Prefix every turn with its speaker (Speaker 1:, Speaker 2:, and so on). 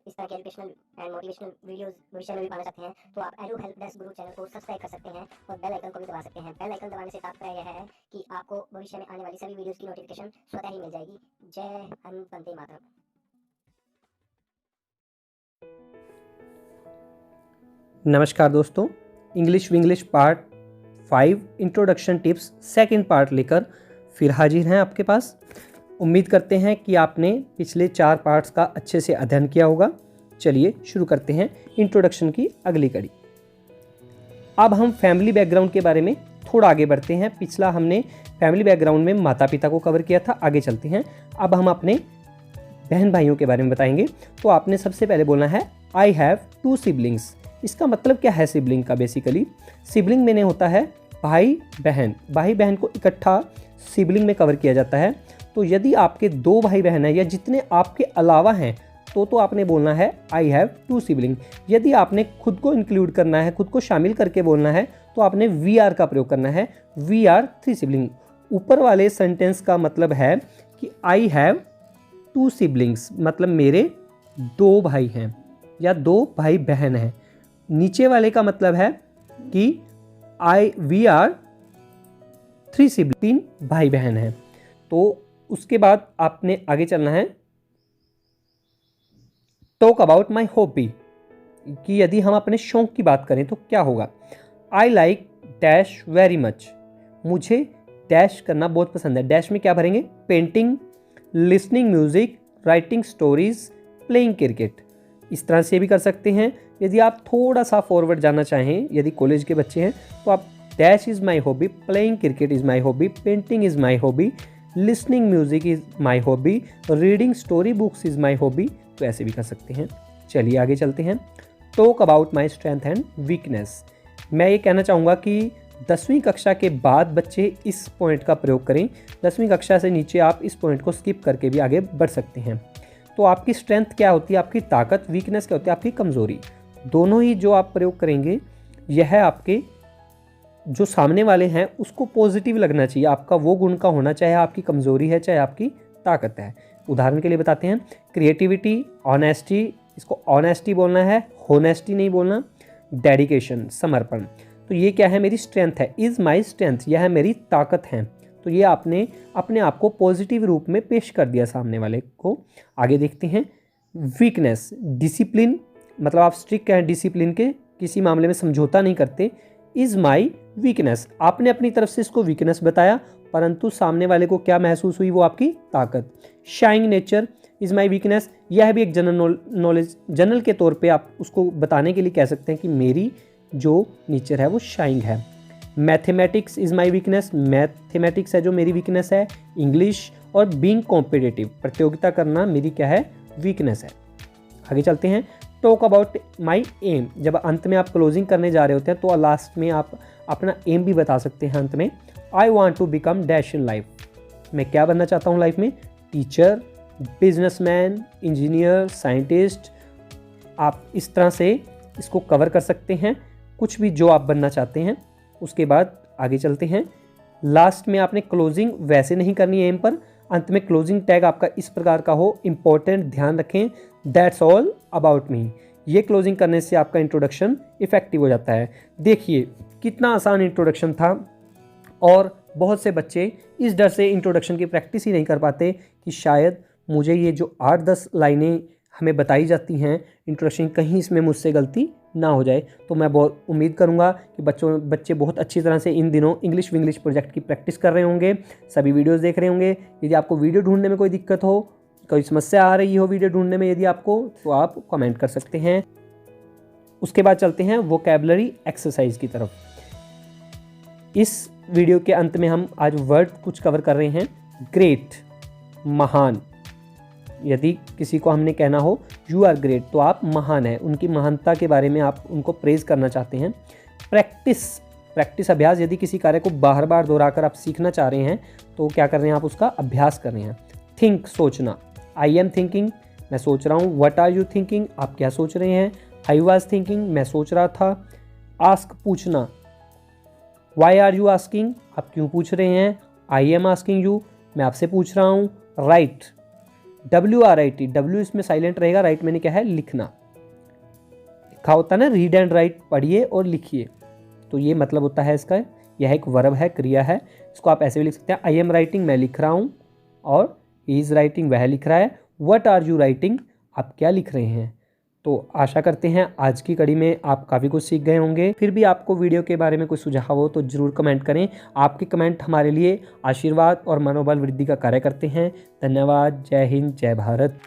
Speaker 1: इस तरह के एजुकेशनल एंड मोटिवेशनल वीडियोस भविष्य में भी पाना चाहते हैं तो आप एडू हेल्प डेस्क गुरु चैनल को सब्सक्राइब कर सकते हैं और बेल आइकन को भी दबा सकते हैं। बेल आइकन दबाने से तात्पर्य यह है कि आपको भविष्य में आने वाली सभी वीडियोस की नोटिफिकेशन स्वतः ही मिल जाएगी। जय हिंद, वंदे मातरम।
Speaker 2: नमस्कार दोस्तों, English Vinglish part 5 introduction tips second part लेकर फिर हाजिर हैं आपके पास। उम्मीद करते हैं कि आपने पिछले 4 पार्ट्स का अच्छे से अध्ययन किया होगा। चलिए शुरू करते हैं इंट्रोडक्शन की अगली कड़ी। अब हम फैमिली बैकग्राउंड के बारे में थोड़ा आगे बढ़ते हैं। पिछला हमने फैमिली बैकग्राउंड में माता पिता को कवर किया था। आगे चलते हैं, अब हम अपने बहन भाइयों के बारे में बताएंगे। तो आपने सबसे पहले बोलना है आई हैव 2 सिबलिंग्स। इसका मतलब क्या है सिबलिंग का? बेसिकली सिबलिंग में होता है भाई बहन। भाई बहन को इकट्ठा सिबलिंग में कवर किया जाता है। तो यदि आपके 2 भाई बहन हैं या जितने आपके अलावा हैं तो आपने बोलना है आई हैव 2 सिबलिंग। यदि आपने खुद को इंक्लूड करना है, खुद को शामिल करके बोलना है, तो आपने वी आर का प्रयोग करना है, वी आर 3 सिबलिंग। ऊपर वाले सेंटेंस का मतलब है कि आई हैव 2 सिबलिंग्स, मतलब मेरे 2 भाई हैं या 2 भाई बहन हैं। नीचे वाले का मतलब है कि वी आर 3 सिबलिंग, 3 भाई बहन हैं। तो उसके बाद आपने आगे चलना है टॉक अबाउट माई हॉबी, कि यदि हम अपने शौक की बात करें तो क्या होगा। I like dash very much, मुझे डैश करना बहुत पसंद है। डैश में क्या भरेंगे? Painting, listening music, writing stories, playing cricket. इस तरह से भी कर सकते हैं। यदि आप थोड़ा सा फॉरवर्ड जाना चाहें, यदि कॉलेज के बच्चे हैं, तो आप dash is my hobby, playing cricket is my hobby, painting is my hobby, listening music is my hobby, reading story books is my hobby. तो ऐसे भी कर सकते हैं। चलिए आगे चलते हैं। Talk about my strength and weakness. मैं ये कहना चाहूँगा कि 10वीं कक्षा के बाद बच्चे इस पॉइंट का प्रयोग करें। 10वीं कक्षा से नीचे आप इस पॉइंट को स्किप करके भी आगे बढ़ सकते हैं। तो आपकी स्ट्रेंथ क्या होती है? आपकी ताकत। वीकनेस क्या होती है? आपकी कमज़ोरी। दोनों ही जो आप प्रयोग करेंगे, यह आपके जो सामने वाले हैं उसको पॉजिटिव लगना चाहिए। आपका वो गुण का होना, चाहे आपकी कमज़ोरी है चाहे आपकी ताकत है। उदाहरण के लिए बताते हैं, क्रिएटिविटी, ऑनेस्टी, इसको ऑनेस्टी बोलना है, होनेस्टी नहीं बोलना। डेडिकेशन, समर्पण। तो ये क्या है? मेरी स्ट्रेंथ है, इज़ माई स्ट्रेंथ, यह है मेरी ताकत है। तो ये आपने अपने आप को पॉजिटिव रूप में पेश कर दिया सामने वाले को। आगे देखते हैं वीकनेस। डिसिप्लिन, मतलब आप स्ट्रिक्ट हैं डिसिप्लिन के, किसी मामले में समझौता नहीं करते। इज़ माई वीकनेस, आपने अपनी तरफ से इसको वीकनेस बताया, परंतु सामने वाले को क्या महसूस हुई? वो आपकी ताकत। Sharing nature is my weakness, यह भी एक जनरल नॉलेज, जनरल के तौर पे आप उसको बताने के लिए कह सकते हैं कि मेरी जो नेचर है वो शाइंग है। Mathematics is my weakness, mathematics है जो मेरी वीकनेस है। इंग्लिश और बीइंग कॉम्पिटिटिव, प्रतियोगिता करना मेरी क्या है? वीकनेस है। आगे चलते हैं। Talk about my aim. जब अंत में आप क्लोजिंग करने जा रहे होते हैं तो लास्ट में आप अपना एम भी बता सकते हैं। अंत में I want to become dash in life, मैं क्या बनना चाहता हूँ लाइफ में? Teacher, businessman, engineer, scientist. आप इस तरह से इसको कवर कर सकते हैं, कुछ भी जो आप बनना चाहते हैं। उसके बाद आगे चलते हैं। लास्ट में आपने क्लोजिंग वैसे नहीं करनी है एम पर, अंत में क्लोजिंग टैग आपका इस प्रकार का हो, इम्पोर्टेंट, ध्यान रखें, दैट्स ऑल अबाउट मी। ये क्लोजिंग करने से आपका इंट्रोडक्शन इफेक्टिव हो जाता है। देखिए कितना आसान इंट्रोडक्शन था, और बहुत से बच्चे इस डर से इंट्रोडक्शन की प्रैक्टिस ही नहीं कर पाते कि शायद मुझे ये जो 8-10 लाइनें हमें बताई जाती हैं इंट्रोडक्शन, कहीं इसमें मुझसे गलती ना हो जाए। तो मैं बहुत उम्मीद करूंगा कि बच्चे बहुत अच्छी तरह से इन दिनों इंग्लिश विंग्लिश प्रोजेक्ट की प्रैक्टिस कर रहे होंगे, सभी वीडियोस देख रहे होंगे। यदि आपको वीडियो ढूंढने में कोई दिक्कत हो, कोई समस्या आ रही हो वीडियो ढूंढने में यदि आपको, तो आप कमेंट कर सकते हैं। उसके बाद चलते हैं वोकैबुलरी एक्सरसाइज की तरफ। इस वीडियो के अंत में हम आज वर्ड कुछ कवर कर रहे हैं। ग्रेट, महान। यदि किसी को हमने कहना हो यू आर ग्रेट, तो आप महान हैं, उनकी महानता के बारे में आप उनको प्रेज करना चाहते हैं। प्रैक्टिस अभ्यास, यदि किसी कार्य को बार बार दोहराकर आप सीखना चाह रहे हैं तो क्या कर रहे हैं? आप उसका अभ्यास कर रहे हैं। थिंक, सोचना। आई एम थिंकिंग, मैं सोच रहा हूँ। व्हाट आर यू थिंकिंग, आप क्या सोच रहे हैं? आई वॉज थिंकिंग, मैं सोच रहा था। आस्क, पूछना। वाई आर यू आस्किंग, आप क्यों पूछ रहे हैं? आई एम आस्किंग यू, मैं आपसे पूछ रहा हूँ। राइट, WRIT, W इसमें साइलेंट रहेगा, राइट मैंने क्या है लिखना, लिखा होता है ना, रीड एंड राइट, पढ़िए और लिखिए, तो ये मतलब होता है इसका, यह एक वर्ब है, क्रिया है। इसको आप ऐसे भी लिख सकते हैं, आई एम राइटिंग, मैं लिख रहा हूँ, और ही इज़ राइटिंग, वह लिख रहा है। व्हाट आर यू राइटिंग, आप क्या लिख रहे हैं। तो आशा करते हैं आज की कड़ी में आप काफ़ी कुछ सीख गए होंगे। फिर भी आपको वीडियो के बारे में कोई सुझाव हो तो ज़रूर कमेंट करें। आपके कमेंट हमारे लिए आशीर्वाद और मनोबल वृद्धि का कार्य करते हैं। धन्यवाद। जय हिंद, जय भारत।